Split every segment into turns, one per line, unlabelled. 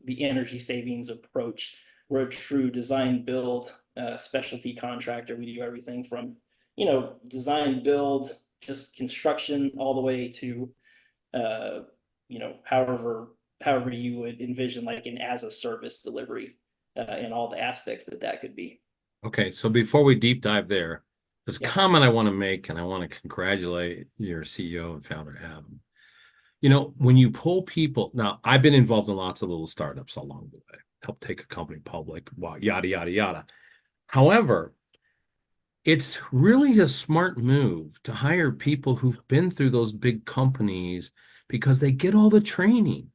the energy savings approach. We're a true design build specialty contractor. We do everything from, design build, just construction, all the way to, uh, however you would envision like an as a service delivery, and all the aspects that could be.
Okay, so before we deep dive there, there's a
Yeah.
comment I want to make, and I want to congratulate your CEO and founder, Adam. When you pull people, now I've been involved in lots of little startups along the way, help take a company public, yada, yada, yada. However, it's really a smart move to hire people who've been through those big companies because they get all the training.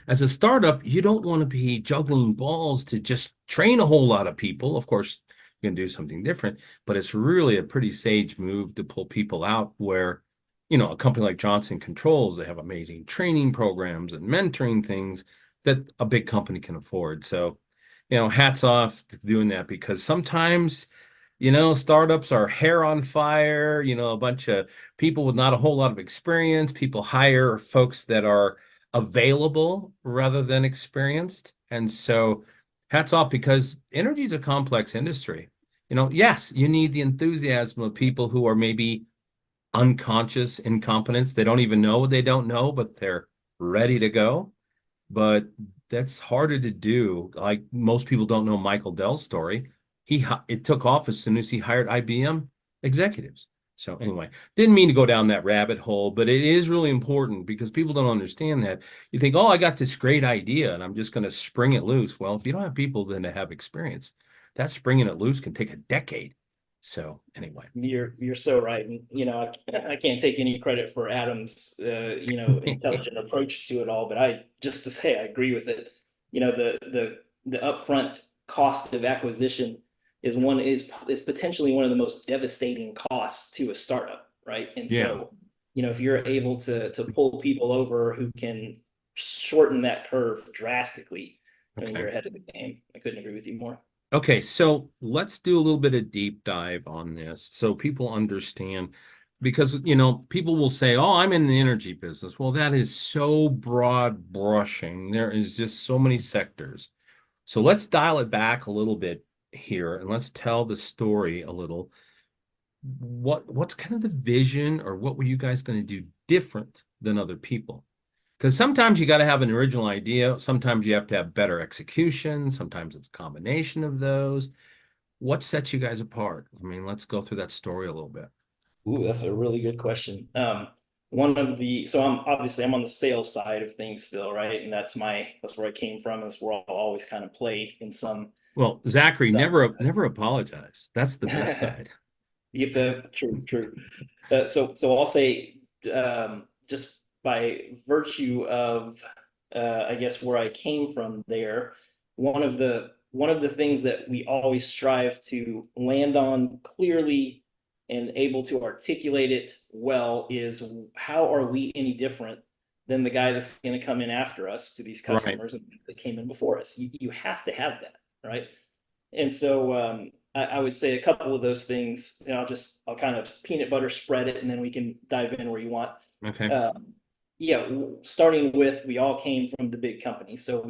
As a startup, you don't want to be juggling balls to just train a whole lot of people. Of course, you can do something different, but it's really a pretty sage move to pull people out where, a company like Johnson Controls, they have amazing training programs and mentoring things that a big company can afford. So, hats off to doing that because sometimes, startups are hair on fire, a bunch of people with not a whole lot of experience. People hire folks that are available rather than experienced. And so hats off because energy is a complex industry. Yes, you need the enthusiasm of people who are maybe unconscious incompetence. They don't even know what they don't know, but they're ready to go. But that's harder to do. Like most people don't know Michael Dell's story. It took off as soon as he hired IBM executives. So anyway, didn't mean to go down that rabbit hole, but it is really important because people don't understand that. You think, oh, I got this great idea and I'm just going to spring it loose. Well, if you don't have people then to have experience, that springing it loose can take a decade. So anyway.
You're so right. And, I can't take any credit for Adam's, intelligent approach to it all, but just to say, I agree with it. The upfront cost of acquisition is potentially one of the most devastating costs to a startup, right? And
Yeah.
so, if you're able to pull people over who can shorten that curve drastically, I mean,
Okay.
you're ahead of the game. I couldn't agree with you more.
Okay, so let's do a little bit of deep dive on this so people understand because people will say, "Oh, I'm in the energy business." Well, that is so broad brushing. There is just so many sectors. So let's dial it back a little bit here and let's tell the story a little. What's kind of the vision or what were you guys going to do different than other people? Because sometimes you got to have an original idea. Sometimes you have to have better execution. Sometimes it's a combination of those. What sets you guys apart? I mean, let's go through that story a little bit.
Ooh, that's a really good question. So I'm on the sales side of things still, right? And that's where I came from. That's where I'll always kind of play in
Well, Zachary,
some.
never apologize. That's the best side.
True, true. So I'll say, just by virtue of, I guess where I came from there, one of the things that we always strive to land on clearly and able to articulate it well is how are we any different than the guy that's going to come in after us to these
Right.
customers that came in before us? You have to have that, right? And so, I would say a couple of those things, and I'll kind of peanut butter spread it, and then we can dive in where you want.
Okay.
Uh, yeah, starting with we all came from the big company, so we